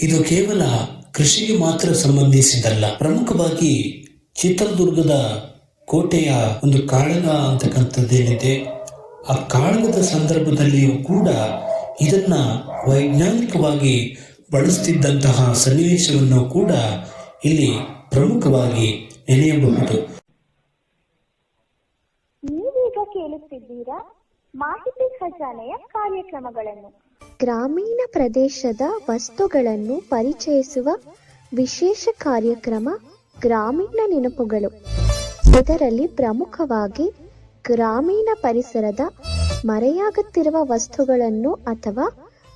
ಇದು ಕೇವಲ ಕೃಷಿಗೆ ಮಾತ್ರ ಸಂಬಂಧಿಸಿದಲ್ಲ. ಪ್ರಮುಖವಾಗಿ ಚಿತ್ರದುರ್ಗದ ಕೋಟೆಯ ಒಂದು ಕಾಳಗ ಅಂತಕ್ಕಂಥದ್ದೇನಿದೆ, ಆ ಕಾಳಗದ ಸಂದರ್ಭದಲ್ಲಿಯೂ ಕೂಡ ಇದನ್ನ ವೈಜ್ಞಾನಿಕವಾಗಿ ಬಳಸ್ತಿದ್ದಂತಹ ಸನ್ನಿವೇಶವನ್ನು ಕೂಡ ಇಲ್ಲಿ ಪ್ರಮುಖವಾಗಿ ನೆನೆಯಬಹುದು. ನೀವೀಗ ಕೇಳುತ್ತಿದ್ದೀರಾ ಮಾಹಿತಿ ಖಜಾನೆಯ ಕಾರ್ಯಕ್ರಮಗಳನ್ನು. ಗ್ರಾಮೀಣ ಪ್ರದೇಶದ ವಸ್ತುಗಳನ್ನು ಪರಿಚಯಿಸುವ ವಿಶೇಷ ಕಾರ್ಯಕ್ರಮ ಗ್ರಾಮೀಣ ನೆನಪುಗಳು. ಇದರಲ್ಲಿ ಪ್ರಮುಖವಾಗಿ ಗ್ರಾಮೀಣ ಪರಿಸರದ ಮರೆಯಾಗುತ್ತಿರುವ ವಸ್ತುಗಳನ್ನು ಅಥವಾ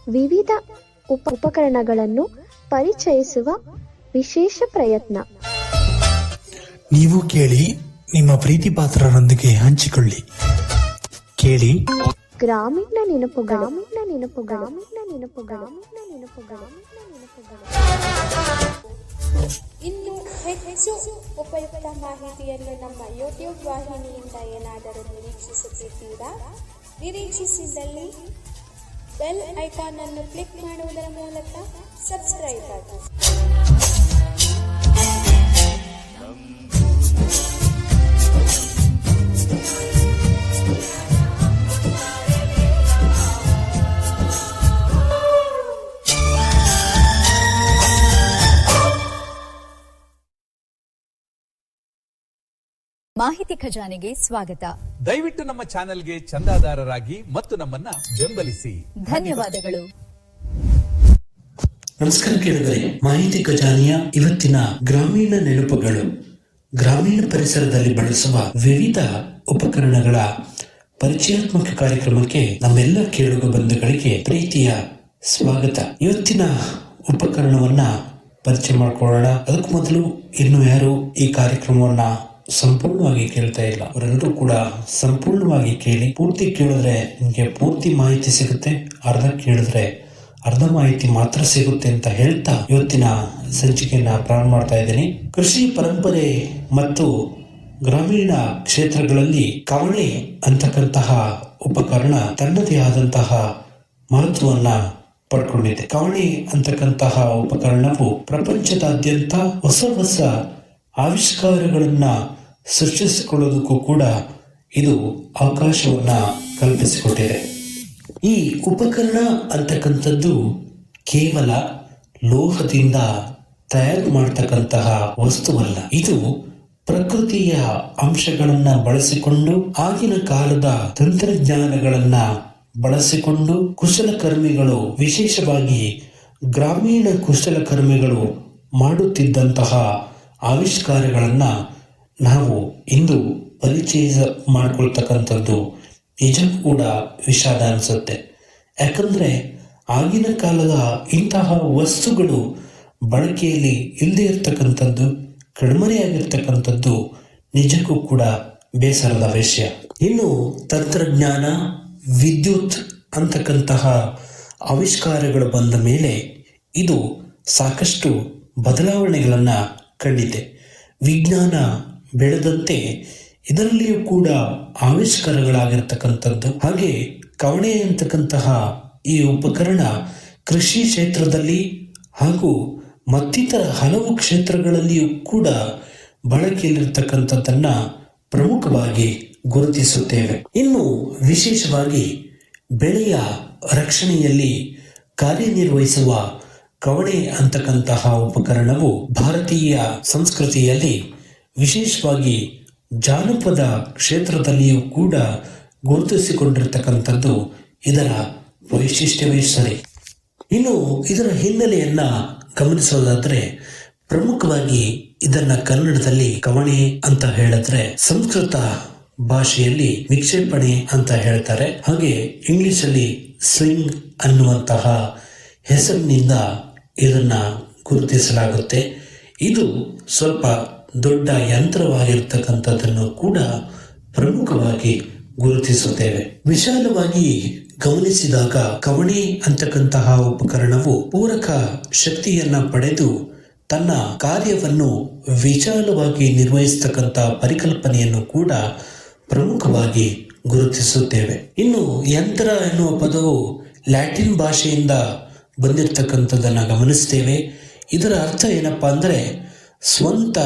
ವಿವಿಧ ಉಪಕರಣಗಳನ್ನು ಪರಿಚಯಿಸುವ ವಿಶೇಷ ಪ್ರಯತ್ನ. ನೀವು ಕೇಳಿ, ನಿಮ್ಮ ಪ್ರೀತಿ ಪಾತ್ರರೊಂದಿಗೆ ಹಂಚಿಕೊಳ್ಳಿ. ಕೇಳಿ ಗ್ರಾಮೀಣ ನೆನಪುಗಳು. ಗ್ರಾಮೀಣ ನೆನಪುಗಳು. ಗ್ರಾಮೀಣ ನೆನಪುಗಳು. ಗ್ರಾಮೀಣ ನೆನಪುಗಳು. ಇನ್ನು ಹೆಚ್ಚು ಉಪಯುಕ್ತ ಮಾಹಿತಿಯನ್ನು ನಮ್ಮ ಯೂಟ್ಯೂಬ್ ವಾಹಿನಿಯಿಂದ ಏನಾದರೂ ನಿರೀಕ್ಷಿಸುತ್ತಿದ್ದೀರಾ? ನಿರೀಕ್ಷಿಸಿದಲ್ಲಿ ಬೆಲ್ ಐಕಾನ್ ಅನ್ನು ಕ್ಲಿಕ್ ಮಾಡುವುದರ ಮೂಲಕ ಸಬ್ಸ್ಕ್ರೈಬ್ ಆಗಿ. ಮಾಹಿತಿ ಖಜಾನೆಗೆ ಸ್ವಾಗತ. ದಯವಿಟ್ಟು ನಮ್ಮ ಚಾನೆಲ್ಗೆ ಚಂದಾದಾರರಾಗಿ ಮತ್ತು ನಮ್ಮನ್ನ ಬೆಂಬಲಿಸಿ. ಧನ್ಯವಾದಗಳು. ನಮಸ್ಕಾರ ಕೇಳಿದರೆ, ಮಾಹಿತಿ ಖಜಾನೆಯ ಇವತ್ತಿನ ಗ್ರಾಮೀಣ ನೆನಪುಗಳು, ಗ್ರಾಮೀಣ ಪರಿಸರದಲ್ಲಿ ಬಳಸುವ ವಿವಿಧ ಉಪಕರಣಗಳ ಪರಿಚಯಾತ್ಮಕ ಕಾರ್ಯಕ್ರಮಕ್ಕೆ ನಮ್ಮೆಲ್ಲ ಕೇಳುಗ ಬಂಧುಗಳಿಗೆ ಪ್ರೀತಿಯ ಸ್ವಾಗತ. ಇವತ್ತಿನ ಉಪಕರಣವನ್ನ ಪರಿಚಯ ಮಾಡಿಕೊಳ್ಳೋಣ. ಅದಕ್ಕೂ ಮೊದಲು ಇನ್ನು ಯಾರು ಈ ಕಾರ್ಯಕ್ರಮವನ್ನ ಸಂಪೂರ್ಣವಾಗಿ ಕೇಳ್ತಾ ಇಲ್ಲ, ಅವರೆಲ್ಲರೂ ಕೂಡ ಸಂಪೂರ್ಣವಾಗಿ ಕೇಳಿ. ಪೂರ್ತಿ ಕೇಳಿದ್ರೆ ನಿಮಗೆ ಪೂರ್ತಿ ಮಾಹಿತಿ ಸಿಗುತ್ತೆ, ಅರ್ಧ ಕೇಳಿದ್ರೆ ಅರ್ಧ ಮಾಹಿತಿ ಮಾತ್ರ ಸಿಗುತ್ತೆ ಅಂತ ಹೇಳ್ತಾ ಇವತ್ತಿನ ಸಂಚಿಕೆಯನ್ನ ಪ್ರಾರಂಭ ಮಾಡ್ತಾ ಇದ್ದೀನಿ. ಕೃಷಿ ಪರಂಪರೆ ಮತ್ತು ಗ್ರಾಮೀಣ ಕ್ಷೇತ್ರಗಳಲ್ಲಿ ಕವಣೆ ಅಂತಕ್ಕಂತಹ ಉಪಕರಣ ತನ್ನದೇ ಆದಂತಹ ಮಹತ್ವವನ್ನ ಪಡ್ಕೊಂಡಿದೆ. ಕವಣೆ ಅಂತಕ್ಕಂತಹ ಉಪಕರಣವು ಪ್ರಪಂಚದಾದ್ಯಂತ ಹೊಸ ಹೊಸ ಆವಿಷ್ಕಾರಗಳನ್ನ ಸೃಷ್ಟಿಸಿಕೊಳ್ಳೋದಕ್ಕೂ ಕೂಡ ಇದು ಅವಕಾಶವನ್ನ ಕಲ್ಪಿಸಿಕೊಟ್ಟಿದೆ. ಈ ಉಪಕರಣ ಅಂತಕ್ಕಂಥದ್ದು ಕೇವಲ ಲೋಹದಿಂದ ತಯಾರು ಮಾಡತಕ್ಕಂತಹ ವಸ್ತುವಲ್ಲ. ಇದು ಪ್ರಕೃತಿಯ ಅಂಶಗಳನ್ನ ಬಳಸಿಕೊಂಡು, ಆಗಿನ ಕಾಲದ ತಂತ್ರಜ್ಞಾನಗಳನ್ನ ಬಳಸಿಕೊಂಡು ಕುಶಲಕರ್ಮಿಗಳು, ವಿಶೇಷವಾಗಿ ಗ್ರಾಮೀಣ ಕುಶಲಕರ್ಮಿಗಳು ಮಾಡುತ್ತಿದ್ದಂತಹ ಆವಿಷ್ಕಾರಗಳನ್ನ ನಾವು ಇಂದು ಪರಿಚಯ ಮಾಡಿಕೊಳ್ತಕ್ಕಂಥದ್ದು ನಿಜ ಕೂಡ ವಿಷಾದ ಅನಿಸುತ್ತೆ. ಯಾಕಂದ್ರೆ ಆಗಿನ ಕಾಲದ ಇಂತಹ ವಸ್ತುಗಳು ಬಳಕೆಯಲ್ಲಿ ಇಲ್ಲದೆ ಇರ್ತಕ್ಕಂಥದ್ದು, ಕಡಿಮೆಯಾಗಿರ್ತಕ್ಕಂಥದ್ದು ನಿಜಕ್ಕೂ ಕೂಡ ಬೇಸರದ ವಿಷಯ. ಇನ್ನು ತಂತ್ರಜ್ಞಾನ, ವಿದ್ಯುತ್ ಅಂತಕ್ಕಂತಹ ಆವಿಷ್ಕಾರಗಳು ಬಂದ ಮೇಲೆ ಇದು ಸಾಕಷ್ಟು ಬದಲಾವಣೆಗಳನ್ನ ಕಂಡಿದೆ. ವಿಜ್ಞಾನ ಬೆಳೆದಂತೆ ಇದರಲ್ಲಿಯೂ ಕೂಡ ಆವಿಷ್ಕಾರಗಳಾಗಿರ್ತಕ್ಕಂಥದ್ದು. ಹಾಗೆ ಕವಣೆ ಅಂತಕ್ಕಂತಹ ಈ ಉಪಕರಣ ಕೃಷಿ ಕ್ಷೇತ್ರದಲ್ಲಿ ಹಾಗೂ ಮತ್ತಿತರ ಹಲವು ಕ್ಷೇತ್ರಗಳಲ್ಲಿಯೂ ಕೂಡ ಬಳಕೆಯಲ್ಲಿರ್ತಕ್ಕಂಥದ್ದನ್ನ ಪ್ರಮುಖವಾಗಿ ಗುರುತಿಸುತ್ತೇವೆ. ಇನ್ನು ವಿಶೇಷವಾಗಿ ಬೆಳೆಯ ರಕ್ಷಣೆಯಲ್ಲಿ ಕಾರ್ಯನಿರ್ವಹಿಸುವ ಕವಣೆ ಅಂತಕ್ಕಂತಹ ಉಪಕರಣವು ಭಾರತೀಯ ಸಂಸ್ಕೃತಿಯಲ್ಲಿ, ವಿಶೇಷವಾಗಿ ಜಾನಪದ ಕ್ಷೇತ್ರದಲ್ಲಿಯೂ ಕೂಡ ಗುರುತಿಸಿಕೊಂಡಿರ್ತಕ್ಕಂಥದ್ದು ಇದರ ವೈಶಿಷ್ಟ್ಯವೇ ಸರಿ. ಇನ್ನು ಇದರ ಹಿನ್ನೆಲೆಯನ್ನ ಗಮನಿಸೋದಾದ್ರೆ, ಪ್ರಮುಖವಾಗಿ ಇದನ್ನ ಕನ್ನಡದಲ್ಲಿ ಕವಣೆ ಅಂತ ಹೇಳಿದ್ರೆ, ಸಂಸ್ಕೃತ ಭಾಷೆಯಲ್ಲಿ ವಿಕ್ಷೇಪಣೆ ಅಂತ ಹೇಳ್ತಾರೆ. ಹಾಗೆ ಇಂಗ್ಲಿಷ್ ಅಲ್ಲಿ ಸ್ವಿಂಗ್ ಅನ್ನುವಂತಹ ಹೆಸರಿನಿಂದ ಇದನ್ನ ಗುರುತಿಸಲಾಗುತ್ತೆ. ಇದು ಸ್ವಲ್ಪ ದೊಡ್ಡ ಯಂತ್ರವಾಗಿರ್ತಕ್ಕಂಥದ್ದನ್ನು ಕೂಡ ಪ್ರಮುಖವಾಗಿ ಗುರುತಿಸುತ್ತೇವೆ. ವಿಶಾಲವಾಗಿ ಗಮನಿಸಿದಾಗ ಕವಣೆ ಅಂತಕ್ಕಂತಹ ಉಪಕರಣವು ಪೂರಕ ಶಕ್ತಿಯನ್ನ ಪಡೆದು ತನ್ನ ಕಾರ್ಯವನ್ನು ವಿಶಾಲವಾಗಿ ನಿರ್ವಹಿಸತಕ್ಕಂಥ ಪರಿಕಲ್ಪನೆಯನ್ನು ಕೂಡ ಪ್ರಮುಖವಾಗಿ ಗುರುತಿಸುತ್ತೇವೆ. ಇನ್ನು ಯಂತ್ರ ಎನ್ನುವ ಪದವು ಲ್ಯಾಟಿನ್ ಭಾಷೆಯಿಂದ ಬಂದಿರತಕ್ಕಂಥದ್ದನ್ನು ಗಮನಿಸ್ತೇವೆ. ಇದರ ಅರ್ಥ ಏನಪ್ಪಾ ಅಂದರೆ ಸ್ವಂತ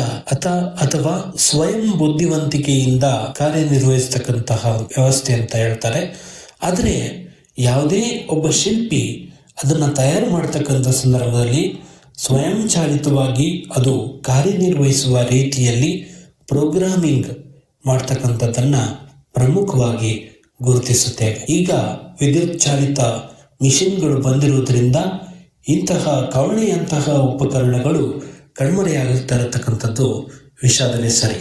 ಅಥವಾ ಸ್ವಯಂ ಬುದ್ಧಿವಂತಿಕೆಯಿಂದ ಕಾರ್ಯನಿರ್ವಹಿಸ್ತಕ್ಕಂತಹ ವ್ಯವಸ್ಥೆ ಅಂತ ಹೇಳ್ತಾರೆ. ಆದರೆ ಯಾವುದೇ ಒಬ್ಬ ಶಿಲ್ಪಿ ಅದನ್ನು ತಯಾರು ಮಾಡ್ತಕ್ಕಂಥ ಸಂದರ್ಭದಲ್ಲಿ ಸ್ವಯಂಚಾಲಿತವಾಗಿ ಅದು ಕಾರ್ಯನಿರ್ವಹಿಸುವ ರೀತಿಯಲ್ಲಿ ಪ್ರೋಗ್ರಾಮಿಂಗ್ ಮಾಡ್ತಕ್ಕಂಥದ್ದನ್ನು ಪ್ರಮುಖವಾಗಿ ಗುರುತಿಸುತ್ತೇವೆ. ಈಗ ವಿದ್ಯುತ್ ಚಾಲಿತ ಮಿಷಿನ್ಗಳು ಬಂದಿರುವುದರಿಂದ ಇಂತಹ ಕವಣೆಯಂತಹ ಉಪಕರಣಗಳು ಕಣ್ಮರೆಯಾಗುತ್ತಾ ಇರತಕ್ಕಂಥದ್ದು ವಿಷಾದವೇ ಸರಿ.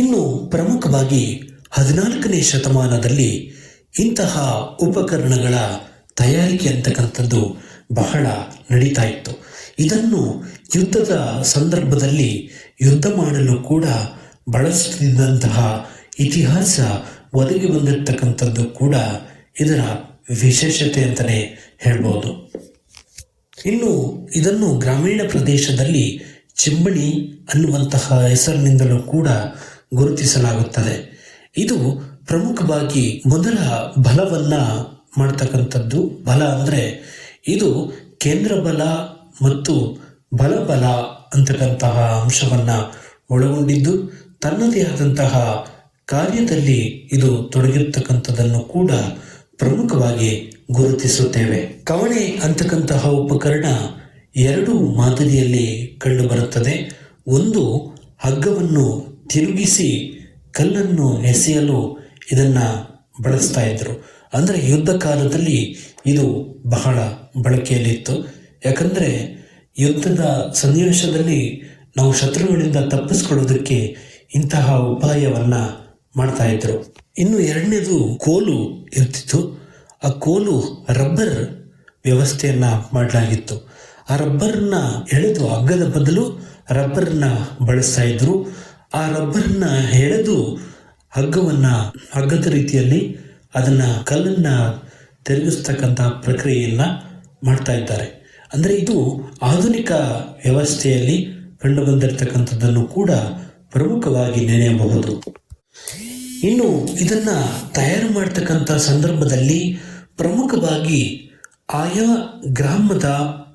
ಇನ್ನು ಪ್ರಮುಖವಾಗಿ 14ನೇ ಶತಮಾನದಲ್ಲಿ ಇಂತಹ ಉಪಕರಣಗಳ ತಯಾರಿಕೆ ಅಂತಕ್ಕಂಥದ್ದು ಬಹಳ ನಡೀತಾ ಇತ್ತು. ಇದನ್ನು ಯುದ್ಧದ ಸಂದರ್ಭದಲ್ಲಿ ಯುದ್ಧ ಮಾಡಲು ಕೂಡ ಬಳಸುತ್ತಿದ್ದಂತಹ ಇತಿಹಾಸ ಒದಗಿ ಬಂದಿರತಕ್ಕಂಥದ್ದು ಕೂಡ ಇದರ ವಿಶೇಷತೆ ಅಂತಲೇ ಹೇಳ್ಬೋದು. ಇನ್ನು ಇದನ್ನು ಗ್ರಾಮೀಣ ಪ್ರದೇಶದಲ್ಲಿ ಚಿಂಬಣಿ ಅನ್ನುವಂತಹ ಹೆಸರಿನಿಂದಲೂ ಕೂಡ ಗುರುತಿಸಲಾಗುತ್ತದೆ. ಇದು ಪ್ರಮುಖವಾಗಿ ಮೊದಲ ಬಲವನ್ನ ಮಾಡ್ತಕ್ಕಂಥದ್ದು. ಬಲ ಅಂದರೆ ಇದು ಕೇಂದ್ರ ಬಲ ಮತ್ತು ಬಲ ಅಂತಕ್ಕಂತಹ ಅಂಶವನ್ನ ಒಳಗೊಂಡಿದ್ದು ತನ್ನದೇ ಆದಂತಹ ಕಾರ್ಯದಲ್ಲಿ ಇದು ತೊಡಗಿರ್ತಕ್ಕಂಥದ್ದನ್ನು ಕೂಡ ಪ್ರಮುಖವಾಗಿ ಗುರುತಿಸುತ್ತೇವೆ. ಕವಣೆ ಅಂತಕ್ಕಂತಹ ಉಪಕರಣ 2 ಮಾದರಿಯಲ್ಲಿ ಕಂಡುಬರುತ್ತದೆ. ಒಂದು, ಹಗ್ಗವನ್ನು ತಿರುಗಿಸಿ ಕಲ್ಲನ್ನು ಎಸೆಯಲು ಇದನ್ನ ಬಳಸ್ತಾ ಇದ್ರು. ಅಂದರೆ ಯುದ್ಧ ಕಾಲದಲ್ಲಿ ಇದು ಬಹಳ ಬಳಕೆಯಲ್ಲಿತ್ತು. ಯಾಕಂದ್ರೆ ಯುದ್ಧದ ಸನ್ನಿವೇಶದಲ್ಲಿ ನಾವು ಶತ್ರುಗಳಿಂದ ತಪ್ಪಿಸ್ಕೊಳ್ಳೋದಕ್ಕೆ ಇಂತಹ ಉಪಾಯವನ್ನ ಮಾಡ್ತಾ ಇದ್ರು. ಇನ್ನು 2ನೇದು ಕೋಲು ಇರ್ತಿತ್ತು. ಆ ಕೋಲು ರಬ್ಬರ್ ವ್ಯವಸ್ಥೆಯನ್ನ ಮಾಡಲಾಗಿತ್ತು. ಆ ರಬ್ಬರ್ನ ಎಳೆದು ಹಗ್ಗದ ಬದಲು ರಬ್ಬರ್ನ ಬಳಸ್ತಾ ಇದ್ರು. ಆ ರಬ್ಬರ್ನ ಎಳೆದು ಹಗ್ಗದ ರೀತಿಯಲ್ಲಿ ಅದನ್ನ ಕಲ್ಲನ್ನ ತಿರುಗಿಸ್ತಕ್ಕಂಥ ಪ್ರಕ್ರಿಯೆಯನ್ನ ಮಾಡ್ತಾ ಇದ್ದಾರೆ. ಅಂದ್ರೆ ಇದು ಆಧುನಿಕ ವ್ಯವಸ್ಥೆಯಲ್ಲಿ ಕಂಡು ಬಂದಿರತಕ್ಕಂಥದ್ದನ್ನು ಕೂಡ ಪ್ರಮುಖವಾಗಿ ನೆನೆಯಬಹುದು. ಇನ್ನು ಇದನ್ನ ತಯಾರು ಮಾಡ್ತಕ್ಕಂಥ ಸಂದರ್ಭದಲ್ಲಿ ಪ್ರಮುಖವಾಗಿ ಆಯಾ ಗ್ರಾಮದ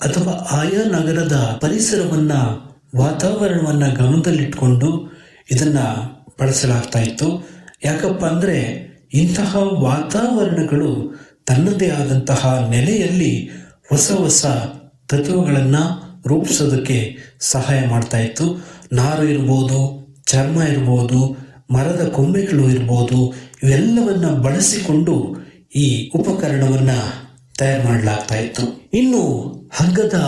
ಅಥವಾ ಆಯಾ ನಗರದ ಪರಿಸರವನ್ನ, ವಾತಾವರಣವನ್ನ ಗಮನದಲ್ಲಿಟ್ಕೊಂಡು ಇದನ್ನ ಬಳಸಲಾಗ್ತಾ ಇತ್ತು. ಯಾಕಪ್ಪ ಅಂದ್ರೆ ಇಂತಹ ವಾತಾವರಣಗಳು ತನ್ನದೇ ಆದಂತಹ ನೆಲೆಯಲ್ಲಿ ಹೊಸ ತತ್ವಗಳನ್ನ ರೂಪಿಸೋದಕ್ಕೆ ಸಹಾಯ ಮಾಡ್ತಾ ಇತ್ತು. ನಾರು ಇರ್ಬೋದು, ಚರ್ಮ ಇರ್ಬೋದು, ಮರದ ಕೊಂಬೆಗಳು ಇರ್ಬೋದು, ಇವೆಲ್ಲವನ್ನ ಬಳಸಿಕೊಂಡು ಈ ಉಪಕರಣವನ್ನ ತಯಾರು ಮಾಡಲಾಗ್ತಾ ಇತ್ತು. ಇನ್ನು ಹಗ್ಗದ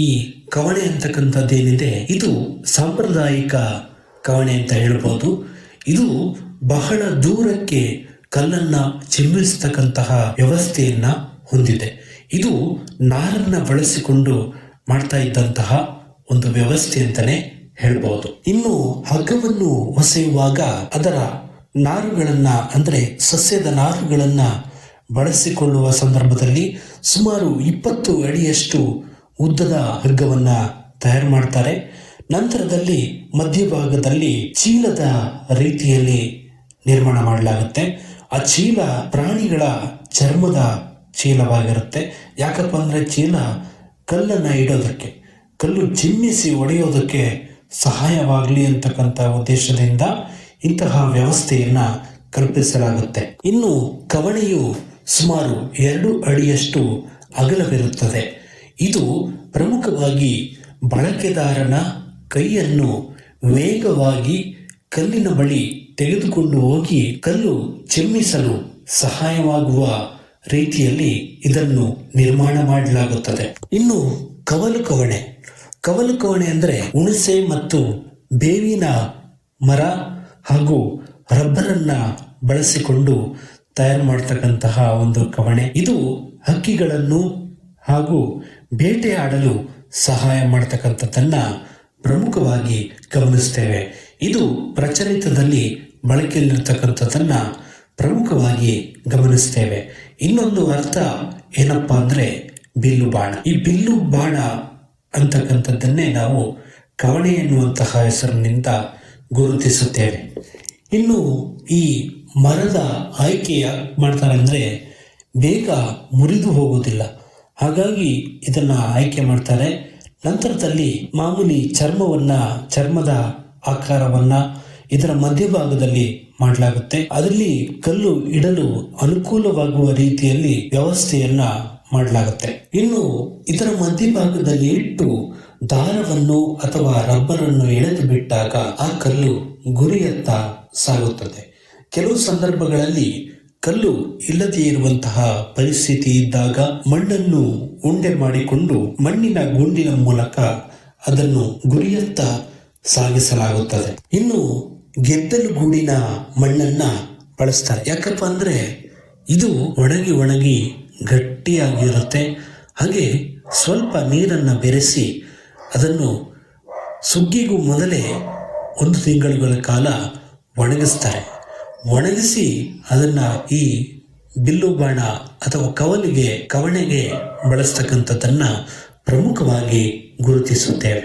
ಈ ಕವಣೆ ಅಂತಕ್ಕಂಥದ್ದೇನಿದೆ, ಇದು ಸಾಂಪ್ರದಾಯಿಕ ಕವಣೆ ಅಂತ ಹೇಳ್ಬೋದು. ಇದು ಬಹಳ ದೂರಕ್ಕೆ ಕಲ್ಲನ್ನ ಚಿಮ್ಮಿಸ್ತಕ್ಕಂತಹ ವ್ಯವಸ್ಥೆಯನ್ನ ಹೊಂದಿದೆ. ಇದು ನಾರನ್ನ ಬಳಸಿಕೊಂಡು ಮಾಡ್ತಾ ಇದ್ದಂತಹ ಒಂದು ವ್ಯವಸ್ಥೆ ಅಂತಾನೆ ಹೇಳ್ಬಹುದು. ಇನ್ನು ಹಗ್ಗವನ್ನು ಹೊಸೆಯುವಾಗ ಅದರ ನಾರುಗಳನ್ನ, ಅಂದ್ರೆ ಸಸ್ಯದ ನಾರುಗಳನ್ನ ಬಳಸಿಕೊಳ್ಳುವ ಸಂದರ್ಭದಲ್ಲಿ ಸುಮಾರು 20 ಅಡಿಯಷ್ಟು ಉದ್ದದ ಹಗ್ಗವನ್ನ ತಯಾರು ಮಾಡ್ತಾರೆ. ನಂತರದಲ್ಲಿ ಮಧ್ಯಭಾಗದಲ್ಲಿ ಚೀಲದ ರೀತಿಯಲ್ಲಿ ನಿರ್ಮಾಣ ಮಾಡಲಾಗುತ್ತೆ. ಆ ಚೀಲ ಪ್ರಾಣಿಗಳ ಚರ್ಮದ ಚೀಲವಾಗಿರುತ್ತೆ. ಯಾಕಪ್ಪ ಅಂದ್ರೆ ಚೀಲ ಕಲ್ಲನ್ನ ಇಡೋದಕ್ಕೆ, ಕಲ್ಲು ಚಿಮ್ಮಿಸಿ ಒಡೆಯೋದಕ್ಕೆ ಸಹಾಯವಾಗಲಿ ಅಂತಕ್ಕಂಥ ಉದ್ದೇಶದಿಂದ ಇಂತಹ ವ್ಯವಸ್ಥೆಯನ್ನ ಕಲ್ಪಿಸಲಾಗುತ್ತೆ. ಇನ್ನು ಕವಣೆಯು ಸುಮಾರು 2 ಅಡಿಯಷ್ಟು ಅಗಲವಿರುತ್ತದೆ. ಇದು ಪ್ರಮುಖವಾಗಿ ಬಳಕೆದಾರನ ಕೈಯನ್ನು ವೇಗವಾಗಿ ಕಲ್ಲಿನ ಬಳಿ ತೆಗೆದುಕೊಂಡು ಹೋಗಿ ಕಲ್ಲು ಚಿಮ್ಮಿಸಲು ಸಹಾಯವಾಗುವ ರೀತಿಯಲ್ಲಿ ಇದನ್ನು ನಿರ್ಮಾಣ ಮಾಡಲಾಗುತ್ತದೆ. ಇನ್ನು ಕವಲು ಕವಣೆ ಅಂದರೆ ಹುಣಸೆ ಮತ್ತು ಬೇವಿನ ಮರ ಹಾಗೂ ರಬ್ಬರನ್ನ ಬಳಸಿಕೊಂಡು ತಯಾರು ಮಾಡತಕ್ಕಂತಹ ಒಂದು ಕವಣೆ. ಇದು ಹಕ್ಕಿಗಳನ್ನು ಹಾಗೂ ಬೇಟೆಯಾಡಲು ಸಹಾಯ ಮಾಡತಕ್ಕಂಥದ್ದನ್ನ ಪ್ರಮುಖವಾಗಿ ಗಮನಿಸ್ತೇವೆ. ಇದು ಪ್ರಚಲಿತದಲ್ಲಿ ಬಳಕೆಯಲ್ಲಿರ್ತಕ್ಕಂಥದ್ದನ್ನ ಪ್ರಮುಖವಾಗಿ ಗಮನಿಸ್ತೇವೆ. ಇನ್ನೊಂದು ಅರ್ಥ ಏನಪ್ಪಾ ಅಂದ್ರೆ ಬಿಲ್ಲು ಬಾಣ. ಈ ಬಿಲ್ಲು ಬಾಣ ಅಂತಕ್ಕಂಥದ್ದನ್ನೇ ನಾವು ಕವಣೆ ಎನ್ನುವಂತಹ ಹೆಸರಿನಿಂದ ಗುರುತಿಸುತ್ತೇವೆ. ಇನ್ನು ಈ ಮರದ ಆಯ್ಕೆ ಯಾಕೆ ಮಾಡ್ತಾರೆ ಅಂದ್ರೆ ಬೇಗ ಮುರಿದು ಹೋಗುವುದಿಲ್ಲ. ಹಾಗಾಗಿ ಇದನ್ನ ಆಯ್ಕೆ ಮಾಡ್ತಾರೆ. ನಂತರದಲ್ಲಿ ಮಾಮೂಲಿ ಚರ್ಮದ ಆಕಾರವನ್ನ ಇದರ ಮಧ್ಯಭಾಗದಲ್ಲಿ ಮಾಡಲಾಗುತ್ತೆ. ಅದರಲ್ಲಿ ಕಲ್ಲು ಇಡಲು ಅನುಕೂಲವಾಗುವ ರೀತಿಯಲ್ಲಿ ವ್ಯವಸ್ಥೆಯನ್ನ ಮಾಡಲಾಗುತ್ತೆ. ಇನ್ನು ಇದರ ಮಧ್ಯಭಾಗದಲ್ಲಿ ಇಟ್ಟು ದಾರವನ್ನು ಅಥವಾ ರಬ್ಬರನ್ನು ಎಳೆದು ಬಿಟ್ಟಾಗ ಆ ಕಲ್ಲು ಗುರಿಯತ್ತ ಸಾಗುತ್ತದೆ. ಕೆಲವು ಸಂದರ್ಭಗಳಲ್ಲಿ ಕಲ್ಲು ಇಲ್ಲದೇ ಇರುವಂತಹ ಪರಿಸ್ಥಿತಿ ಇದ್ದಾಗ ಮಣ್ಣನ್ನು ಉಂಡೆ ಮಾಡಿಕೊಂಡು ಮಣ್ಣಿನ ಗುಂಡಿನ ಮೂಲಕ ಅದನ್ನು ಗುರಿಯತ್ತ ಸಾಗಿಸಲಾಗುತ್ತದೆ. ಇನ್ನು ಗೆದ್ದಲು ಗೂಡಿನ ಮಣ್ಣನ್ನ ಬಳಸ್ತಾರೆ. ಯಾಕಪ್ಪ ಅಂದ್ರೆ ಇದು ಒಣಗಿ ಗಟ್ಟಿಯಾಗಿರುತ್ತೆ. ಹಾಗೆ ಸ್ವಲ್ಪ ನೀರನ್ನ ಬೆರೆಸಿ ಅದನ್ನು ಸುಗ್ಗಿಗೂ ಮೊದಲೇ 1 ತಿಂಗಳುಗಳ ಕಾಲ ಒಣಗಿಸ್ತಾರೆ. ಒಣಗಿಸಿ ಅದನ್ನ ಈ ಬಿಲ್ಲು ಬಾಣ ಅಥವಾ ಕವಣೆಗೆ ಬಳಸ್ತಕ್ಕಂಥದ್ದನ್ನ ಪ್ರಮುಖವಾಗಿ ಗುರುತಿಸುತ್ತೇವೆ.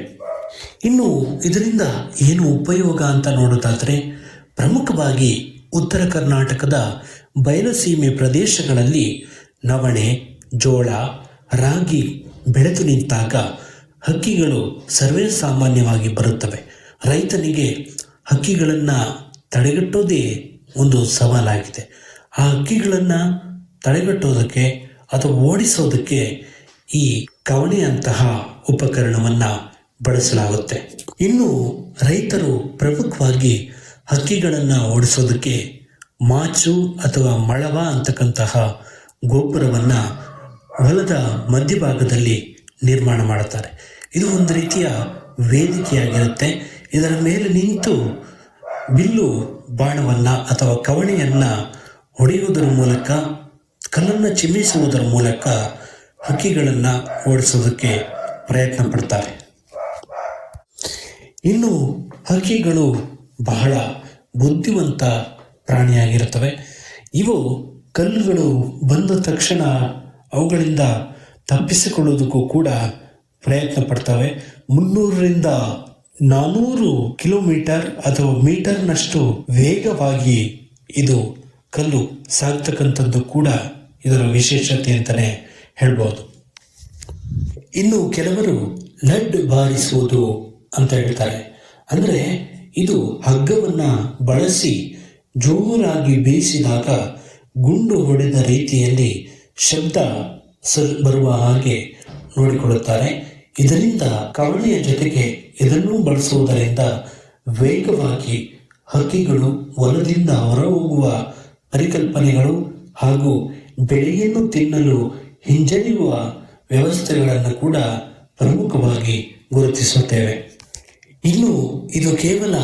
ಇನ್ನು ಇದರಿಂದ ಏನು ಉಪಯೋಗ ಅಂತ ನೋಡೋದಾದ್ರೆ, ಪ್ರಮುಖವಾಗಿ ಉತ್ತರ ಕರ್ನಾಟಕದ ಬಯಲುಸೀಮೆ ಪ್ರದೇಶಗಳಲ್ಲಿ ನವಣೆ, ಜೋಳ, ರಾಗಿ ಬೆಳೆದು ನಿಂತಾಗ ಹಕ್ಕಿಗಳು ಸರ್ವೇ ಸಾಮಾನ್ಯವಾಗಿ ಬರುತ್ತವೆ. ರೈತನಿಗೆ ಹಕ್ಕಿಗಳನ್ನು ತಡೆಗಟ್ಟೋದೇ ಒಂದು ಸವಾಲಾಗಿದೆ. ಆ ಹಕ್ಕಿಗಳನ್ನು ತಡೆಗಟ್ಟೋದಕ್ಕೆ ಅಥವಾ ಓಡಿಸೋದಕ್ಕೆ ಈ ಕವಣೆಯಂತಹ ಉಪಕರಣವನ್ನು ಬಳಸಲಾಗುತ್ತೆ. ಇನ್ನು ರೈತರು ಪ್ರಮುಖವಾಗಿ ಹಕ್ಕಿಗಳನ್ನು ಓಡಿಸೋದಕ್ಕೆ ಮಾಚು ಅಥವಾ ಮಳವ ಅಂತಕ್ಕಂತಹ ಗೋಪುರವನ್ನು ಹೊಲದ ಮಧ್ಯಭಾಗದಲ್ಲಿ ನಿರ್ಮಾಣ ಮಾಡುತ್ತಾರೆ. ಇದು ಒಂದು ರೀತಿಯ ವೇದಿಕೆಯಾಗಿರುತ್ತೆ. ಇದರ ಮೇಲೆ ನಿಂತು ಬಿಲ್ಲು ಬಾಣವನ್ನು ಅಥವಾ ಕವಣೆಯನ್ನು ಹೊಡೆಯುವುದರ ಮೂಲಕ, ಕಲ್ಲನ್ನು ಚಿಮ್ಮಿಸುವುದರ ಮೂಲಕ ಹಕ್ಕಿಗಳನ್ನು ಓಡಿಸೋದಕ್ಕೆ ಪ್ರಯತ್ನ ಪಡ್ತಾರೆ. ಇನ್ನು ಹಕ್ಕಿಗಳು ಬಹಳ ಬುದ್ಧಿವಂತ ಪ್ರಾಣಿಯಾಗಿರುತ್ತವೆ. ಇವು ಕಲ್ಲುಗಳು ಬಂದ ತಕ್ಷಣ ಅವುಗಳಿಂದ ತಪ್ಪಿಸಿಕೊಳ್ಳುವುದಕ್ಕೂ ಕೂಡ ಪ್ರಯತ್ನ ಪಡ್ತವೆ. 300ರಿಂದ 400 ಕಿಲೋಮೀಟರ್ ಅಥವಾ ಮೀಟರ್ನಷ್ಟು ವೇಗವಾಗಿ ಇದು ಕಲ್ಲು ಸಾಗ್ತಕ್ಕಂಥದ್ದು ಕೂಡ ಇದರ ವಿಶೇಷತೆ ಅಂತಲೇ ಹೇಳ್ಬೋದು. ಇನ್ನು ಕೆಲವರು ಲಡ್ ಬಾರಿಸುವುದು ಅಂತ ಹೇಳ್ತಾರೆ. ಅಂದರೆ ಇದು ಹಗ್ಗವನ್ನ ಬಳಸಿ ಜೋರಾಗಿ ಬೀಸಿದಾಗ ಗುಂಡು ಹೊಡೆದ ರೀತಿಯಲ್ಲಿ ಶಬ್ದ ಬರುವ ಹಾಗೆ ನೋಡಿಕೊಳ್ಳುತ್ತಾರೆ. ಇದರಿಂದ ಕವಣೆಯ ಜೊತೆಗೆ ಇದನ್ನೂ ಬಳಸುವುದರಿಂದ ವೇಗವಾಗಿ ಹಕ್ಕಿಗಳು ಹೊಲದಿಂದ ಹೊರಹೋಗುವ ಪರಿಕಲ್ಪನೆಗಳು ಹಾಗೂ ಬೆಳೆಯನ್ನು ತಿನ್ನಲು ಹಿಂಜರಿಯುವ ವ್ಯವಸ್ಥೆಗಳನ್ನು ಕೂಡ ಪ್ರಮುಖವಾಗಿ ಗುರುತಿಸುತ್ತೇವೆ. ಇನ್ನು ಇದು ಕೇವಲ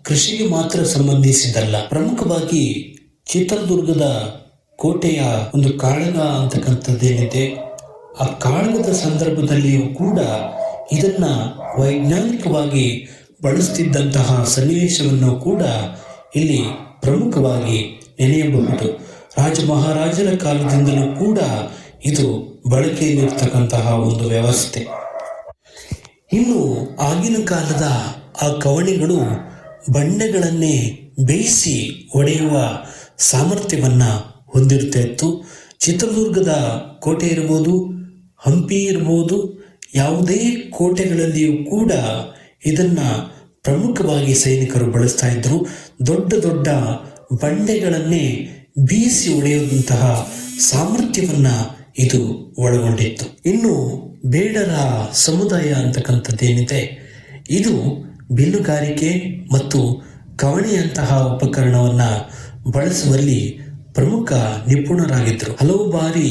ಕೃಷಿಗೆ ಮಾತ್ರ ಸಂಬಂಧಿಸಿದಲ್ಲ. ಪ್ರಮುಖವಾಗಿ ಚಿತ್ರದುರ್ಗದ ಕೋಟೆಯ ಒಂದು ಕಾಳಗ ಅಂತಕ್ಕಂಥದ್ದೇನಿದೆ, ಆ ಕಾಳಗದ ಸಂದರ್ಭದಲ್ಲಿಯೂ ಕೂಡ ಇದನ್ನ ವೈಜ್ಞಾನಿಕವಾಗಿ ಬಳಸ್ತಿದ್ದಂತಹ ಸನ್ನಿವೇಶವನ್ನು ಕೂಡ ಇಲ್ಲಿ ಪ್ರಮುಖವಾಗಿ ನೆನೆಯಬಹುದು. ರಾಜ ಮಹಾರಾಜರ ಕಾಲದಿಂದಲೂ ಕೂಡ ಇದು ಬಳಕೆಯಲ್ಲಿರ್ತಕ್ಕಂತಹ ಒಂದು ವ್ಯವಸ್ಥೆ. ಇನ್ನು ಆಗಿನ ಕಾಲದ ಆ ಕವಣೆಗಳು ಬಂಡೆಗಳನ್ನೇ ಬೇಯಿಸಿ ಒಡೆಯುವ ಸಾಮರ್ಥ್ಯವನ್ನ ಹೊಂದಿರ್ತಾ ಇತ್ತು. ಚಿತ್ರದುರ್ಗದ ಕೋಟೆ ಇರ್ಬೋದು, ಹಂಪಿ ಇರ್ಬೋದು, ಯಾವುದೇ ಕೋಟೆಗಳಲ್ಲಿಯೂ ಕೂಡ ಇದನ್ನ ಪ್ರಮುಖವಾಗಿ ಸೈನಿಕರು ಬಳಸ್ತಾ ಇದ್ರು. ದೊಡ್ಡ ದೊಡ್ಡ ಬಂಡೆಗಳನ್ನೇ ಬೀಸಿ ಒಡೆಯುವಂತಹ ಸಾಮರ್ಥ್ಯವನ್ನ ಇದು ಒಳಗೊಂಡಿತ್ತು. ಇನ್ನು ಬೇಡರ ಸಮುದಾಯ ಅಂತಕ್ಕಂಥದ್ದೇನಿದೆ, ಇದು ಬಿಲ್ಲುಗಾರಿಕೆ ಮತ್ತು ಕವಣೆಯಂತಹ ಉಪಕರಣವನ್ನ ಬಳಸುವಲ್ಲಿ ಪ್ರಮುಖ ನಿಪುಣರಾಗಿದ್ದರು. ಹಲವು ಬಾರಿ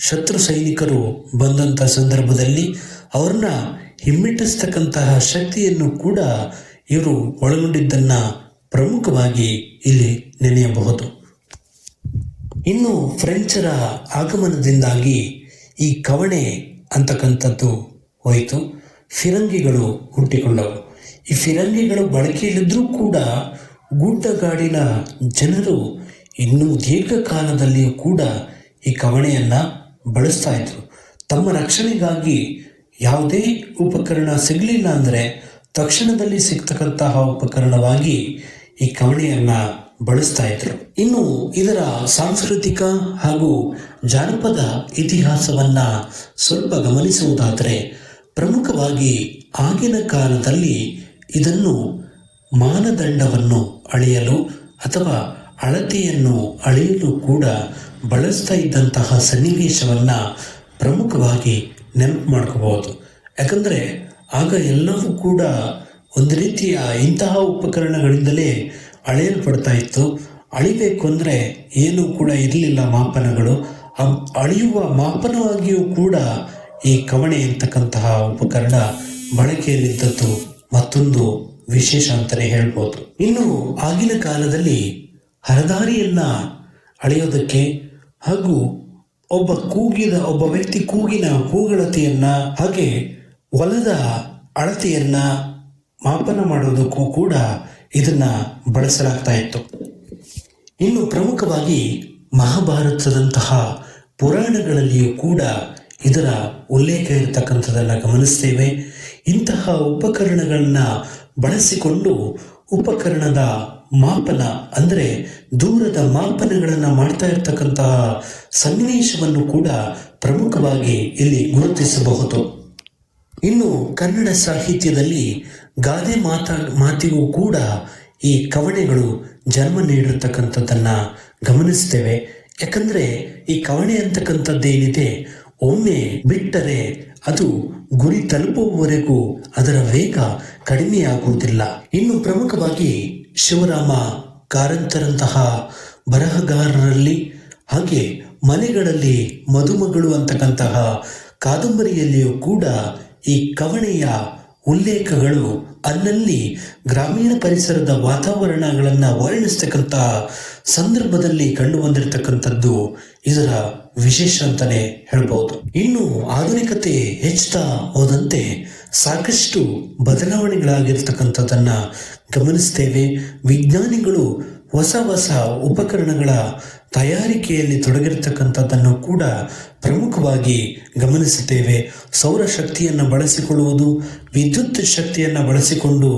ಶತ್ರು ಸೈನಿಕರು ಬಂದಂತಹ ಸಂದರ್ಭದಲ್ಲಿ ಅವ್ರನ್ನ ಹಿಮ್ಮೆಟ್ಟಿಸ್ತಕ್ಕಂತಹ ಶಕ್ತಿಯನ್ನು ಕೂಡ ಇವರು ಒಳಗೊಂಡಿದ್ದನ್ನ ಪ್ರಮುಖವಾಗಿ ಇಲ್ಲಿ ನೆನೆಯಬಹುದು. ಇನ್ನು ಫ್ರೆಂಚರ ಆಗಮನದಿಂದಾಗಿ ಈ ಕವಣೆ ಅಂತಕ್ಕಂಥದ್ದು ಹೋಯಿತು. ಫಿರಂಗಿಗಳು ಹುಟ್ಟಿಕೊಂಡವು. ಈ ಫಿರಂಗಿಗಳು ಬಳಕೆಯಲ್ಲಿದ್ದರೂ ಕೂಡ ಗುಡ್ಡಗಾಡಿನ ಜನರು ಇನ್ನೂ ದೀರ್ಘಕಾಲದಲ್ಲಿಯೂ ಕೂಡ ಈ ಕವಣೆಯನ್ನ ಬಳಸ್ತಾ ಇದ್ರು. ತಮ್ಮ ರಕ್ಷಣೆಗಾಗಿ ಯಾವುದೇ ಉಪಕರಣ ಸಿಗಲಿಲ್ಲ ಅಂದರೆ ತಕ್ಷಣದಲ್ಲಿ ಸಿಗ್ತಕ್ಕಂತಹ ಉಪಕರಣವಾಗಿ ಈ ಕವಣೆಯನ್ನ ಬಳಸ್ತಾ ಇದ್ರು. ಇನ್ನು ಇದರ ಸಾಂಸ್ಕೃತಿಕ ಹಾಗೂ ಜಾನಪದ ಇತಿಹಾಸವನ್ನ ಸ್ವಲ್ಪ ಗಮನಿಸುವುದಾದರೆ, ಪ್ರಮುಖವಾಗಿ ಆಗಿನ ಕಾಲದಲ್ಲಿ ಇದನ್ನು ಮಾನದಂಡವನ್ನು ಅಳೆಯಲು ಅಥವಾ ಅಳತೆಯನ್ನು ಅಳೆಯಲು ಕೂಡ ಬಳಸ್ತಾ ಇದ್ದಂತಹ ಸನ್ನಿವೇಶವನ್ನ ಪ್ರಮುಖವಾಗಿ ನೆನಪು ಮಾಡ್ಕೋಬಹುದು. ಯಾಕಂದ್ರೆ ಆಗ ಎಲ್ಲವೂ ಕೂಡ ಒಂದು ರೀತಿಯ ಇಂತಹ ಉಪಕರಣಗಳಿಂದಲೇ ಅಳೆಯಲ್ಪಡ್ತಾ ಇತ್ತು. ಅಳಿಬೇಕು ಅಂದರೆ ಏನೂ ಕೂಡ ಇರಲಿಲ್ಲ ಮಾಪನಗಳು. ಅಳೆಯುವ ಮಾಪನವಾಗಿಯೂ ಕೂಡ ಈ ಕವಣೆ ಅಂತಕ್ಕಂತಹ ಉಪಕರಣ ಬಳಕೆಯಲ್ಲಿದ್ದದ್ದು ಮತ್ತೊಂದು ವಿಶೇಷ ಅಂತಲೇ ಹೇಳ್ಬೋದು. ಇನ್ನು ಆಗಿನ ಕಾಲದಲ್ಲಿ ಹರದಾರಿಯನ್ನ ಅಳೆಯೋದಕ್ಕೆ ಹಾಗೂ ಒಬ್ಬ ವ್ಯಕ್ತಿ ಕೂಗಿನ ಕೂಗಳತೆಯನ್ನ ಹಾಗೆ ಹೊಲದ ಅಳತೆಯನ್ನ ಮಾಪನ ಮಾಡೋದಕ್ಕೂ ಕೂಡ ಇದನ್ನ ಬಳಸಲಾಗ್ತಾ ಇತ್ತು. ಇನ್ನು ಪ್ರಮುಖವಾಗಿ ಮಹಾಭಾರತದಂತಹ ಪುರಾಣಗಳಲ್ಲಿಯೂ ಕೂಡ ಇದರ ಉಲ್ಲೇಖ ಇರತಕ್ಕಂಥದ್ದನ್ನು ಗಮನಿಸ್ತೇವೆ. ಇಂತಹ ಉಪಕರಣಗಳನ್ನ ಬಳಸಿಕೊಂಡು ಉಪಕರಣದ ಮಾಪನ ಅಂದರೆ ದೂರದ ಮಾಪನಗಳನ್ನು ಮಾಡ್ತಾ ಇರ್ತಕ್ಕಂತಹ ಸನ್ನಿವೇಶವನ್ನು ಕೂಡ ಪ್ರಮುಖವಾಗಿ ಇಲ್ಲಿ ಗುರುತಿಸಬಹುದು. ಇನ್ನು ಕನ್ನಡ ಸಾಹಿತ್ಯದಲ್ಲಿ ಗಾದೆ ಮಾತಿಗೂ ಕೂಡ ಈ ಕವಣೆಗಳು ಜನ್ಮ ನೀಡಿರ್ತಕ್ಕಂಥದ್ದನ್ನ ಗಮನಿಸ್ತೇವೆ. ಯಾಕಂದ್ರೆ ಈ ಕವಣೆ ಅಂತಕ್ಕಂಥದ್ದೇನಿದೆ, ಒಮ್ಮೆ ಬಿಟ್ಟರೆ ಅದು ಗುರಿ ತಲುಪುವವರೆಗೂ ಅದರ ವೇಗ ಕಡಿಮೆಯಾಗುವುದಿಲ್ಲ. ಇನ್ನು ಪ್ರಮುಖವಾಗಿ ಶಿವರಾಮ ಕಾರಂತರಂತಹ ಬರಹಗಾರರಲ್ಲಿ ಹಾಗೆ ಮನೆಗಳಲ್ಲಿ ಮದುಮಗಳು ಅಂತಕ್ಕಂತಹ ಕಾದಂಬರಿಯಲ್ಲಿಯೂ ಕೂಡ ಈ ಕವಣೆಯ ಉಲ್ಲೇಖಗಳು ಅಲ್ಲಲ್ಲಿ ಗ್ರಾಮೀಣ ಪರಿಸರದ ವಾತಾವರಣಗಳನ್ನು ವರ್ಣಿಸ್ತಕ್ಕಂತಹ ಸಂದರ್ಭದಲ್ಲಿ ಕಂಡು ಬಂದಿರತಕ್ಕಂಥದ್ದು ಇದರ ವಿಶೇಷ ಅಂತಾನೆ ಹೇಳ್ಬಹುದು. ಇನ್ನು ಆಧುನಿಕತೆ ಹೆಚ್ಚುತ್ತಾ ಹೋದಂತೆ ಸಾಕಷ್ಟು ಬದಲಾವಣೆಗಳಾಗಿರ್ತಕ್ಕಂಥದ್ದನ್ನ ಗಮನಿಸ್ತೇವೆ. ವಿಜ್ಞಾನಿಗಳು ಹೊಸ ಹೊಸ ಉಪಕರಣಗಳ ತಯಾರಿಕೆಯಲ್ಲಿ ತೊಡಗಿರ್ತಕ್ಕಂಥದ್ದನ್ನು ಕೂಡ ಪ್ರಮುಖವಾಗಿ ಗಮನಿಸುತ್ತೇವೆ. ಸೌರಶಕ್ತಿಯನ್ನು ಬಳಸಿಕೊಳ್ಳುವುದು, ವಿದ್ಯುತ್ ಶಕ್ತಿಯನ್ನು ಬಳಸಿಕೊಂಡು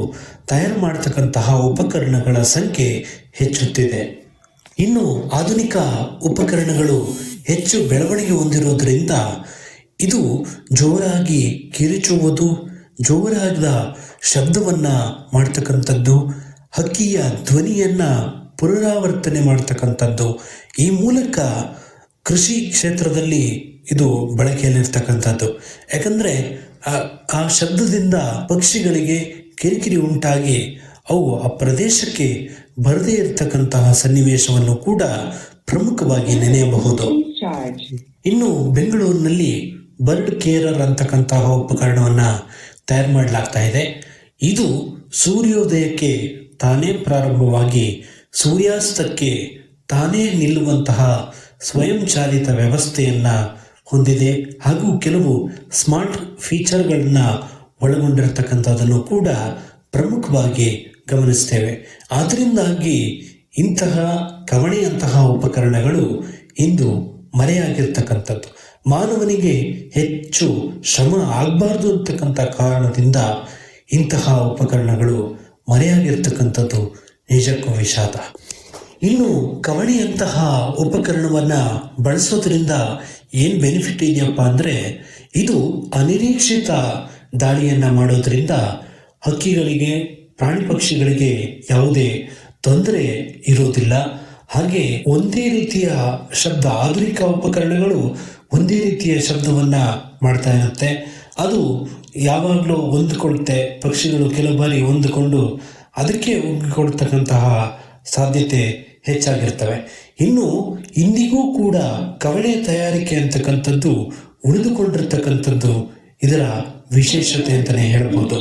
ತಯಾರು ಮಾಡತಕ್ಕಂತಹ ಉಪಕರಣಗಳ ಸಂಖ್ಯೆ ಹೆಚ್ಚುತ್ತಿದೆ. ಇನ್ನು ಆಧುನಿಕ ಉಪಕರಣಗಳು ಹೆಚ್ಚು ಬೆಳವಣಿಗೆ ಹೊಂದಿರುವುದರಿಂದ ಇದು ಜೋರಾಗಿ ಕಿರಿಚುವುದು, ಜೋರಾದ ಶಬ್ದವನ್ನ ಮಾಡ್ತಕ್ಕಂಥದ್ದು, ಹಕ್ಕಿಯ ಧ್ವನಿಯನ್ನ ಪುನರಾವರ್ತನೆ ಮಾಡ್ತಕ್ಕಂಥದ್ದು, ಈ ಮೂಲಕ ಕೃಷಿ ಕ್ಷೇತ್ರದಲ್ಲಿ ಇದು ಬಳಕೆಯಲ್ಲಿರ್ತಕ್ಕಂಥದ್ದು. ಯಾಕಂದ್ರೆ ಆ ಶಬ್ದದಿಂದ ಪಕ್ಷಿಗಳಿಗೆ ಕಿರಿಕಿರಿ ಉಂಟಾಗಿ ಅವು ಆ ಪ್ರದೇಶಕ್ಕೆ ಬರದೇ ಇರತಕ್ಕಂತಹ ಸನ್ನಿವೇಶವನ್ನು ಕೂಡ ಪ್ರಮುಖವಾಗಿ ನೆನೆಯಬಹುದು. ಇನ್ನು ಬೆಂಗಳೂರಿನಲ್ಲಿ ಬರ್ಡ್ ಕೇರರ್ ಅಂತಕ್ಕಂತಹ ಉಪಕರಣವನ್ನ ತಯಾರು ಮಾಡಲಾಗ್ತಾ ಇದೆ. ಇದು ಸೂರ್ಯೋದಯಕ್ಕೆ ತಾನೇ ಪ್ರಾರಂಭವಾಗಿ ಸೂರ್ಯಾಸ್ತಕ್ಕೆ ತಾನೇ ನಿಲ್ಲುವಂತಹ ಸ್ವಯಂ ಚಾಲಿತ ವ್ಯವಸ್ಥೆಯನ್ನ ಹೊಂದಿದೆ ಹಾಗೂ ಕೆಲವು ಸ್ಮಾರ್ಟ್ ಫೀಚರ್ಗಳನ್ನ ಒಳಗೊಂಡಿರತಕ್ಕಂಥದ್ದನ್ನು ಕೂಡ ಪ್ರಮುಖವಾಗಿ ಗಮನಿಸ್ತೇವೆ. ಆದ್ದರಿಂದಾಗಿ ಇಂತಹ ಕವಣೆಯಂತಹ ಉಪಕರಣಗಳು ಇಂದು ಮರೆಯಾಗಿರ್ತಕ್ಕಂಥದ್ದು. ಮಾನವನಿಗೆ ಹೆಚ್ಚು ಶ್ರಮ ಆಗಬಾರ್ದು ಅಂತಕ್ಕಂಥ ಕಾರಣದಿಂದ ಇಂತಹ ಉಪಕರಣಗಳು ಮರೆಯಾಗಿರ್ತಕ್ಕಂಥದ್ದು ನಿಜಕ್ಕೂ ವಿಷಾದ. ಇನ್ನು ಕವಣೆಯಂತಹ ಉಪಕರಣವನ್ನ ಬಳಸೋದ್ರಿಂದ ಏನು ಬೆನಿಫಿಟ್ ಇದೆಯಪ್ಪ ಅಂದರೆ, ಇದು ಅನಿರೀಕ್ಷಿತ ದಾಳಿಯನ್ನ ಮಾಡೋದ್ರಿಂದ ಹಕ್ಕಿಗಳಿಗೆ, ಪ್ರಾಣಿ ಪಕ್ಷಿಗಳಿಗೆ ಯಾವುದೇ ತೊಂದರೆ ಇರುವುದಿಲ್ಲ. ಹಾಗೆ ಒಂದೇ ರೀತಿಯ ಶಬ್ದ, ಆಧುನಿಕ ಉಪಕರಣಗಳು ಒಂದೇ ರೀತಿಯ ಶಬ್ದವನ್ನ ಮಾಡ್ತಾ ಇರುತ್ತೆ. ಅದು ಯಾವಾಗಲೂ ಹೊಂದಿಕೊಳ್ಳುತ್ತೆ. ಪಕ್ಷಿಗಳು ಕೆಲವು ಬಾರಿ ಹೊಂದಿಕೊಂಡು ಅದಕ್ಕೆ ಒಗ್ಗಿಕೊಳ್ತಕ್ಕಂತಹ ಸಾಧ್ಯತೆ ಹೆಚ್ಚಾಗಿರ್ತವೆ. ಇನ್ನು ಇಂದಿಗೂ ಕೂಡ ಕವಣೆ ತಯಾರಿಕೆ ಅಂತಕ್ಕಂಥದ್ದು ಉಳಿದುಕೊಂಡಿರ್ತಕ್ಕಂಥದ್ದು ಇದರ ವಿಶೇಷತೆ ಅಂತಾನೆ ಹೇಳ್ಬೋದು.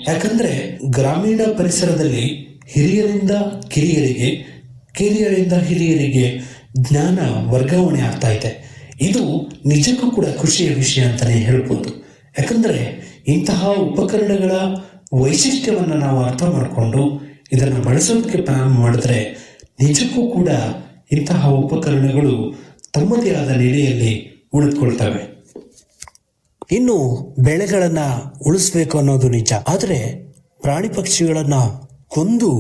ಯಾಕಂದ್ರೆ ಗ್ರಾಮೀಣ ಪರಿಸರದಲ್ಲಿ ಹಿರಿಯರಿಂದ ಕಿರಿಯರಿಗೆ, ಕಿರಿಯರಿಂದ ಹಿರಿಯರಿಗೆ ಜ್ಞಾನ ವರ್ಗಾವಣೆ ಆಗ್ತಾ ಇದೆ. ಇದು ನಿಜಕ್ಕೂ ಕೂಡ ಖುಷಿಯ ವಿಷಯ ಅಂತಾನೆ ಹೇಳ್ಬೋದು. ಯಾಕಂದ್ರೆ ಇಂತಹ ಉಪಕರಣಗಳ ವೈಶಿಷ್ಟ್ಯವನ್ನ ನಾವು ಅರ್ಥ ಮಾಡಿಕೊಂಡು ಇದನ್ನು ಬಳಸೋದಕ್ಕೆ ಪ್ರಾರಂಭ ಮಾಡಿದ್ರೆ ನಿಜಕ್ಕೂ ಕೂಡ ಇಂತಹ ಉಪಕರಣಗಳು ತಮ್ಮದೇ ಆದ ನೆಲೆಯಲ್ಲಿ ಉಳಿದುಕೊಳ್ತವೆ. ಇನ್ನು ಬೆಳೆಗಳನ್ನ ಉಳಿಸ್ಬೇಕು ಅನ್ನೋದು ನಿಜ. ಆದರೆ ಪ್ರಾಣಿ ಪಕ್ಷಿಗಳನ್ನ ಕೊಂದು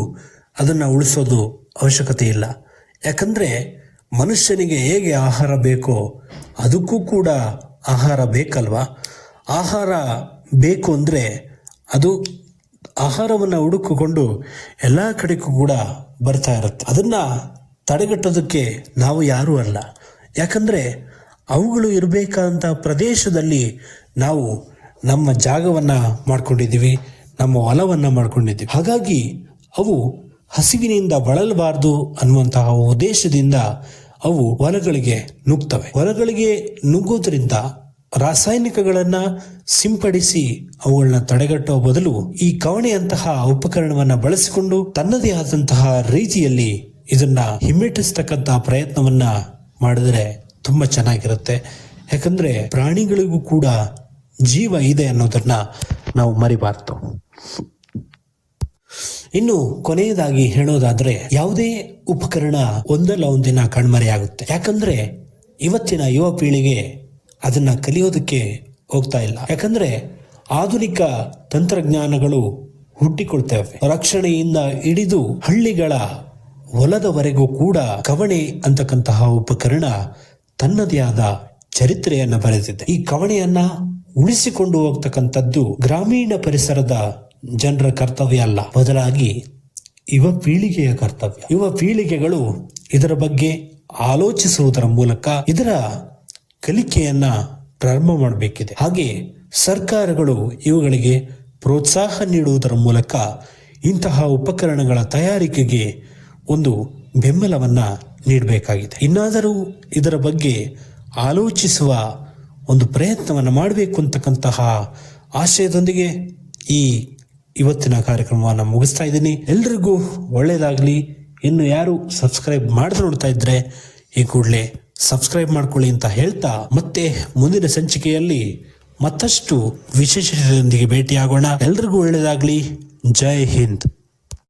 ಅದನ್ನು ಉಳಿಸೋದು ಅವಶ್ಯಕತೆ ಇಲ್ಲ. ಯಾಕಂದರೆ ಮನುಷ್ಯನಿಗೆ ಹೇಗೆ ಆಹಾರ ಬೇಕೋ ಅದಕ್ಕೂ ಕೂಡ ಆಹಾರ ಬೇಕಲ್ವಾ. ಆಹಾರ ಬೇಕು ಅಂದರೆ ಅದು ಆಹಾರವನ್ನು ಹುಡುಕಿಕೊಂಡು ಎಲ್ಲ ಕಡೆಗೂ ಕೂಡ ಬರ್ತಾ ಇರುತ್ತೆ. ಅದನ್ನು ತಡೆಗಟ್ಟೋದಕ್ಕೆ ನಾವು ಯಾರೂ ಅಲ್ಲ. ಯಾಕಂದರೆ ಅವುಗಳು ಇರಬೇಕಾದಂಥ ಪ್ರದೇಶದಲ್ಲಿ ನಾವು ನಮ್ಮ ಜಾಗವನ್ನು ಮಾಡ್ಕೊಂಡಿದ್ದೀವಿ, ನಮ್ಮ ಹೊಲವನ್ನು ಮಾಡ್ಕೊಂಡಿದ್ದೀವಿ. ಹಾಗಾಗಿ ಅವು ಹಸಿವಿನಿಂದ ಬಳಲಬಾರ್ದು ಅನ್ನುವಂತಹ ಉದ್ದೇಶದಿಂದ ಅವು ಹೊಲಗಳಿಗೆ ನುಗ್ತವೆ. ಹೊಲಗಳಿಗೆ ನುಗ್ಗೋದ್ರಿಂದ ರಾಸಾಯನಿಕಗಳನ್ನು ಸಿಂಪಡಿಸಿ ಅವುಗಳನ್ನ ತಡೆಗಟ್ಟುವ ಬದಲು ಈ ಕವಣೆಯಂತಹ ಉಪಕರಣವನ್ನು ಬಳಸಿಕೊಂಡು ತನ್ನದೇ ಆದಂತಹ ರೀತಿಯಲ್ಲಿ ಇದನ್ನ ಹಿಮ್ಮೆಟ್ಟಿಸ್ತಕ್ಕಂತಹ ಪ್ರಯತ್ನವನ್ನ ಮಾಡಿದ್ರೆ ತುಂಬಾ ಚೆನ್ನಾಗಿರುತ್ತೆ. ಯಾಕಂದ್ರೆ ಪ್ರಾಣಿಗಳಿಗೂ ಕೂಡ ಜೀವ ಇದೆ ಅನ್ನೋದನ್ನ ನಾವು ಮರಿಬಾರ್ದು. ಇನ್ನು ಕೊನೆಯದಾಗಿ ಹೇಳೋದಾದ್ರೆ, ಯಾವುದೇ ಉಪಕರಣ ಒಂದಲ್ಲ ಒಂದಿನ ಕಣ್ಮರೆಯಾಗುತ್ತೆ. ಯಾಕಂದ್ರೆ ಇವತ್ತಿನ ಯುವ ಪೀಳಿಗೆ ಅದನ್ನ ಕಲಿಯೋದಕ್ಕೆ ಹೋಗ್ತಾ ಇಲ್ಲ. ಯಾಕಂದ್ರೆ ಆಧುನಿಕ ತಂತ್ರಜ್ಞಾನಗಳು ಹುಟ್ಟಿಕೊಳ್ತವೆ. ರಕ್ಷಣೆಯಿಂದ ಹಿಡಿದು ಹಳ್ಳಿಗಳ ಹೊಲದವರೆಗೂ ಕೂಡ ಕವಣೆ ಅಂತಕ್ಕಂತಹ ಉಪಕರಣ ತನ್ನದೇ ಆದ ಚರಿತ್ರೆಯನ್ನ ಬರೆದಿದೆ. ಈ ಕವಣೆಯನ್ನ ಉಳಿಸಿಕೊಂಡು ಹೋಗ್ತಕ್ಕಂಥದ್ದು ಗ್ರಾಮೀಣ ಪರಿಸರದ ಜನರ ಕರ್ತವ್ಯ ಅಲ್ಲ, ಬದಲಾಗಿ ಯುವ ಪೀಳಿಗೆಯ ಕರ್ತವ್ಯ. ಯುವ ಪೀಳಿಗೆಗಳು ಇದರ ಬಗ್ಗೆ ಆಲೋಚಿಸುವುದರ ಮೂಲಕ ಇದರ ಕಲಿಕೆಯನ್ನ ಪ್ರಾರಂಭ ಮಾಡಬೇಕಿದೆ. ಹಾಗೆ ಸರ್ಕಾರಗಳು ಇವುಗಳಿಗೆ ಪ್ರೋತ್ಸಾಹ ನೀಡುವುದರ ಮೂಲಕ ಇಂತಹ ಉಪಕರಣಗಳ ತಯಾರಿಕೆಗೆ ಒಂದು ಬೆಂಬಲವನ್ನ ನೀಡಬೇಕಾಗಿದೆ. ಇನ್ನಾದರೂ ಇದರ ಬಗ್ಗೆ ಆಲೋಚಿಸುವ ಒಂದು ಪ್ರಯತ್ನವನ್ನು ಮಾಡಬೇಕು ಅಂತಕ್ಕಂತಹ ಆಶಯದೊಂದಿಗೆ ಈ ಇವತ್ತಿನ ಕಾರ್ಯಕ್ರಮವನ್ನು ಮುಗಿಸ್ತಾ ಇದ್ದೀನಿ. ಎಲ್ರಿಗೂ ಒಳ್ಳೆಯದಾಗಲಿ. ಇನ್ನು ಯಾರು ಸಬ್ಸ್ಕ್ರೈಬ್ ಮಾಡದೆ ನೋಡ್ತಾ ಇದ್ರೆ ಈ ಕೂಡಲೇ ಸಬ್ಸ್ಕ್ರೈಬ್ ಮಾಡ್ಕೊಳ್ಳಿ ಅಂತ ಹೇಳ್ತಾ, ಮತ್ತೆ ಮುಂದಿನ ಸಂಚಿಕೆಯಲ್ಲಿ ಮತ್ತಷ್ಟು ವಿಶೇಷತೆಯೊಂದಿಗೆ ಭೇಟಿಯಾಗೋಣ. ಎಲ್ರಿಗೂ ಒಳ್ಳೆಯದಾಗಲಿ. ಜೈ ಹಿಂದ್.